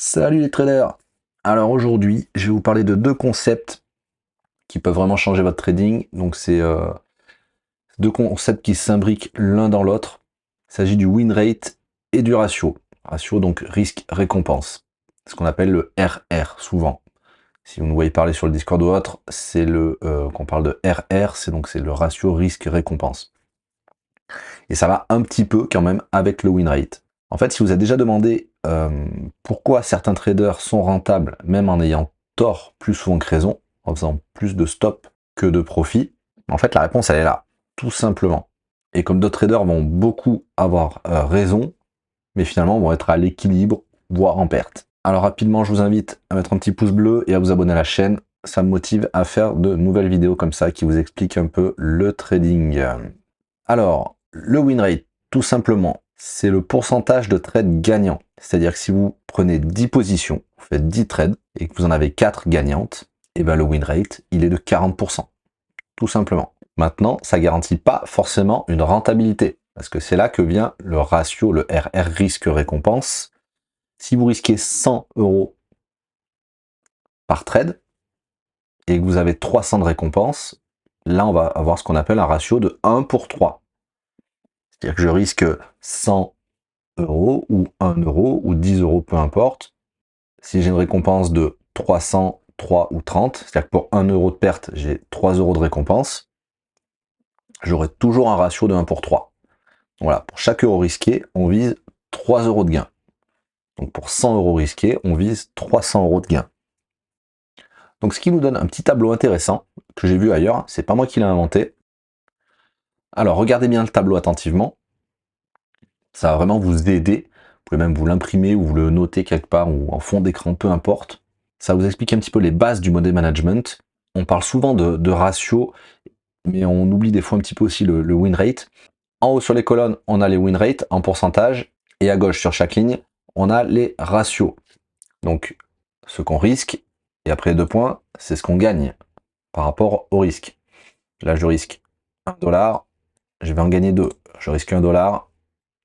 Salut les traders! Alors aujourd'hui, je vais vous parler de deux concepts qui peuvent vraiment changer votre trading. Donc c'est deux concepts qui s'imbriquent l'un dans l'autre. Il s'agit du win rate et du ratio. Ratio donc risque-récompense. Ce qu'on appelle le RR souvent. Si vous nous voyez parler sur le Discord ou autre, c'est qu'on parle de RR, c'est le ratio risque-récompense. Et ça va un petit peu quand même avec le win rate. En fait, si vous avez déjà demandé pourquoi certains traders sont rentables, même en ayant tort plus souvent que raison, en faisant plus de stop que de profit, en fait, la réponse, elle est là, tout simplement. Et comme d'autres traders vont beaucoup avoir raison, mais finalement vont être à l'équilibre, voire en perte. Alors rapidement, je vous invite à mettre un petit pouce bleu et à vous abonner à la chaîne. Ça me motive à faire de nouvelles vidéos comme ça qui vous expliquent un peu le trading. Alors, le win rate, tout simplement, c'est le pourcentage de trades gagnants. C'est-à-dire que si vous prenez 10 positions, vous faites 10 trades, et que vous en avez 4 gagnantes, et ben le win rate, il est de 40%. Tout simplement. Maintenant, ça ne garantit pas forcément une rentabilité. Parce que c'est là que vient le ratio, le RR risque-récompense. Si vous risquez 100 € par trade, et que vous avez 300 de récompense, là on va avoir ce qu'on appelle un ratio de 1 pour 3. C'est-à-dire que je risque 100 € ou 1 € ou 10 €, peu importe. Si j'ai une récompense de 300, 3 ou 30, c'est-à-dire que pour 1 € de perte, j'ai 3 € de récompense, j'aurai toujours un ratio de 1 pour 3. Voilà, pour chaque euro risqué, on vise 3 € de gain. Donc pour 100 € risqués, on vise 300 € de gain. Donc ce qui nous donne un petit tableau intéressant, que j'ai vu ailleurs, c'est pas moi qui l'ai inventé. Alors regardez bien le tableau attentivement, ça va vraiment vous aider. Vous pouvez même vous l'imprimer ou vous le noter quelque part ou en fond d'écran, peu importe. Ça vous explique un petit peu les bases du modèle management. On parle souvent de ratio, mais on oublie des fois un petit peu aussi le win rate. En haut sur les colonnes, on a les win rates en pourcentage, et à gauche sur chaque ligne, on a les ratios. Donc ce qu'on risque, et après les 2 points, c'est ce qu'on gagne par rapport au risque. Là je risque 1 $, je vais en gagner 2. Je risque 1 $,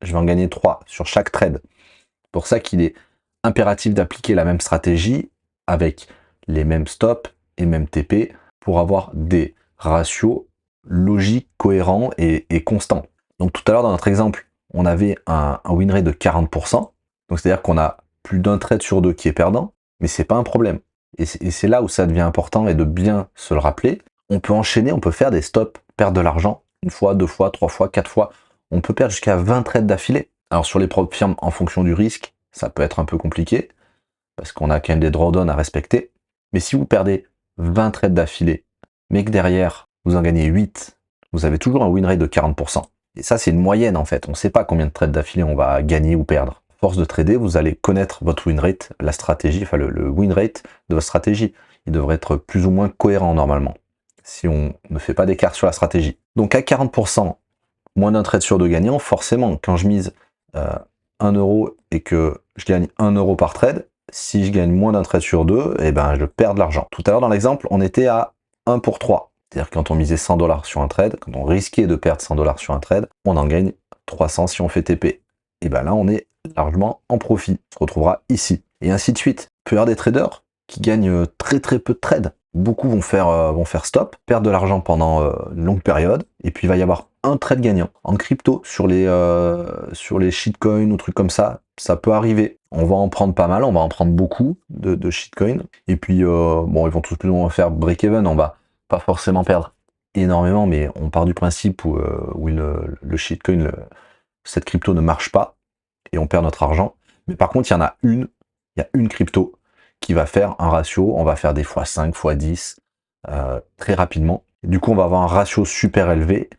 je vais en gagner 3 sur chaque trade. C'est pour ça qu'il est impératif d'appliquer la même stratégie avec les mêmes stops et mêmes TP pour avoir des ratios logiques, cohérents et constants. Donc tout à l'heure dans notre exemple, on avait un win rate de 40%, donc c'est-à-dire qu'on a plus d'un trade sur 2 qui est perdant, mais c'est pas un problème. Et c'est là où ça devient important et de bien se le rappeler. On peut enchaîner, on peut faire des stops, perdre de l'argent, une fois, 2 fois, 3 fois, 4 fois. On peut perdre jusqu'à 20 trades d'affilée. Alors sur les propres firmes, en fonction du risque, ça peut être un peu compliqué, parce qu'on a quand même des drawdowns à respecter. Mais si vous perdez 20 trades d'affilée, mais que derrière, vous en gagnez 8, vous avez toujours un win rate de 40%. Et ça, c'est une moyenne en fait. On ne sait pas combien de trades d'affilée on va gagner ou perdre. Force de trader, vous allez connaître votre win rate, la stratégie, enfin le win rate de votre stratégie. Il devrait être plus ou moins cohérent normalement, si on ne fait pas d'écart sur la stratégie. Donc à 40%, moins d'un trade sur 2 gagnant, forcément, quand je mise 1 € et que je gagne 1 € par trade, si je gagne moins d'un trade sur 2, eh ben, je perds de l'argent. Tout à l'heure, dans l'exemple, on était à 1 pour 3. C'est-à-dire que quand on misait 100 $ sur un trade, quand on risquait de perdre 100 $ sur un trade, on en gagne 300 si on fait TP. Et ben là, on est largement en profit. On se retrouvera ici. Et ainsi de suite. Il peut y avoir des traders qui gagnent très peu de trades. Beaucoup vont faire stop, perdre de l'argent pendant une longue période, et puis il va y avoir un trade gagnant. En crypto, sur les shitcoins ou trucs comme ça peut arriver. On va en prendre pas mal, on va en prendre beaucoup de shitcoins, et puis bon, ils vont tous plus ou moins faire break-even, on va pas forcément perdre énormément, mais on part du principe où le shitcoin, cette crypto ne marche pas, et on perd notre argent. Mais par contre, il y a une crypto qui va faire un ratio, on va faire des x5, x10 très rapidement. Du coup, on va avoir un ratio super élevé,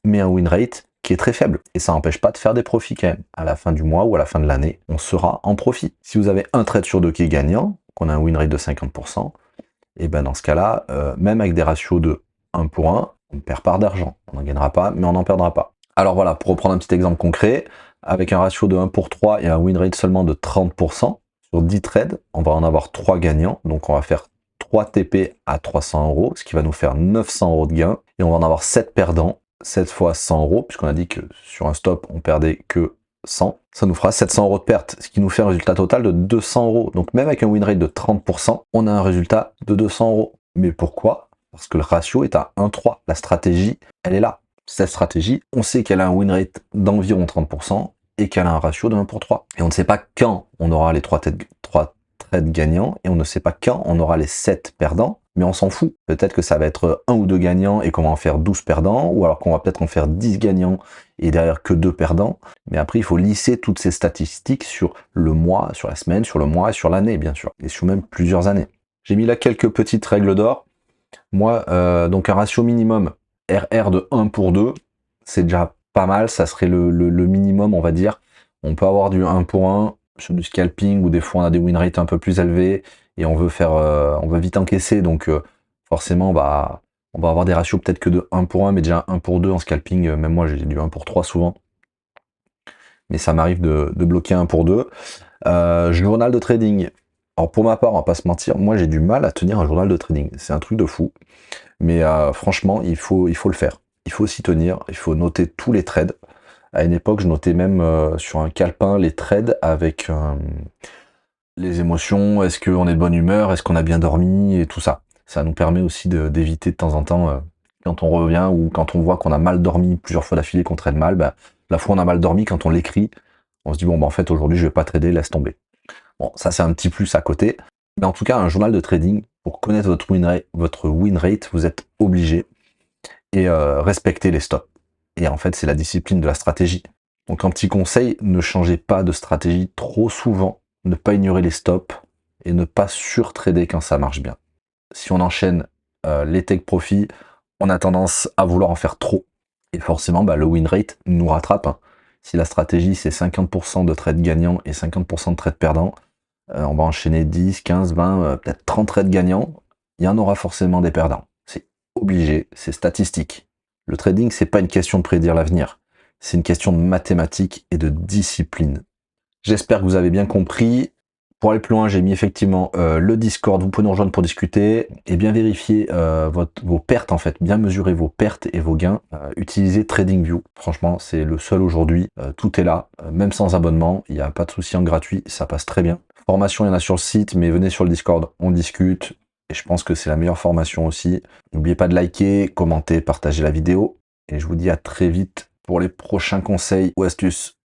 mais un win rate qui est très faible. Et ça n'empêche pas de faire des profits quand même. À la fin du mois ou à la fin de l'année, on sera en profit. Si vous avez un trade sur 2 qui est gagnant, qu'on a un win rate de 50%, et ben dans ce cas-là, même avec des ratios de 1 pour 1, on ne perd pas d'argent. On n'en gagnera pas, mais on n'en perdra pas. Alors voilà, pour reprendre un petit exemple concret, avec un ratio de 1 pour 3 et un win rate seulement de 30%, sur 10 trades, on va en avoir 3 gagnants, donc on va faire 3 TP à 300 €, ce qui va nous faire 900 € de gain, et on va en avoir 7 perdants, 7 fois 100 €, puisqu'on a dit que sur un stop, on perdait que 100, ça nous fera 700 € de perte, ce qui nous fait un résultat total de 200 €. Donc même avec un win rate de 30%, on a un résultat de 200 €. Mais pourquoi? Parce que le ratio est à 1,3. La stratégie, elle est là. Cette stratégie, on sait qu'elle a un win rate d'environ 30% et qu'elle a un ratio de 1 pour 3. Et on ne sait pas quand on aura les 3 trades gagnants et on ne sait pas quand on aura les 7 perdants. Mais on s'en fout. Peut-être que ça va être 1 ou 2 gagnants et qu'on va en faire 12 perdants, ou alors qu'on va peut-être en faire 10 gagnants et derrière que 2 perdants. Mais après, il faut lisser toutes ces statistiques sur le mois, sur la semaine, sur le mois et sur l'année, bien sûr. Et sur même plusieurs années. J'ai mis là quelques petites règles d'or. Moi, donc un ratio minimum RR de 1 pour 2, c'est déjà pas mal. Ça serait le minimum, on va dire. On peut avoir du 1 pour 1 sur du scalping, où des fois on a des win rates un peu plus élevés et on veut faire, on veut vite encaisser, donc forcément on va avoir des ratios peut-être que de 1 pour 1, mais déjà 1 pour 2 en scalping, même moi j'ai du 1 pour 3 souvent, mais ça m'arrive de bloquer 1 pour 2. Journal de trading. Alors pour ma part, on va pas se mentir, moi j'ai du mal à tenir un journal de trading, c'est un truc de fou, mais franchement il faut le faire, il faut s'y tenir, il faut noter tous les trades. À une époque, je notais même sur un calepin les trades avec les émotions, est-ce qu'on est de bonne humeur, est-ce qu'on a bien dormi, et tout ça. Ça nous permet aussi d'éviter de temps en temps, quand on revient ou quand on voit qu'on a mal dormi plusieurs fois d'affilée, qu'on trade mal, bah, la fois on a mal dormi, quand on l'écrit, on se dit bon bah en fait aujourd'hui je vais pas trader, laisse tomber. Bon, ça c'est un petit plus à côté. Mais en tout cas, un journal de trading, pour connaître votre win rate, vous êtes obligé et respecter les stops. Et en fait, c'est la discipline de la stratégie. Donc un petit conseil, ne changez pas de stratégie trop souvent, ne pas ignorer les stops et ne pas surtrader quand ça marche bien. Si on enchaîne les take profit, on a tendance à vouloir en faire trop. Et forcément, bah, le win rate nous rattrape, hein. Si la stratégie c'est 50% de trades gagnants et 50% de trades perdants, on va enchaîner 10, 15, 20, peut-être 30 trades gagnants, il y en aura forcément des perdants. C'est obligé, c'est statistique. Le trading, c'est pas une question de prédire l'avenir, c'est une question de mathématiques et de discipline. J'espère que vous avez bien compris. Pour aller plus loin, j'ai mis effectivement le Discord, vous pouvez nous rejoindre pour discuter et bien vérifier vos pertes en fait, bien mesurer vos pertes et vos gains. Utilisez TradingView, franchement c'est le seul aujourd'hui, tout est là, même sans abonnement, il n'y a pas de souci en gratuit, ça passe très bien. Formation, il y en a sur le site, mais venez sur le Discord, on discute, et je pense que c'est la meilleure formation aussi. N'oubliez pas de liker, commenter, partager la vidéo, et je vous dis à très vite pour les prochains conseils ou astuces.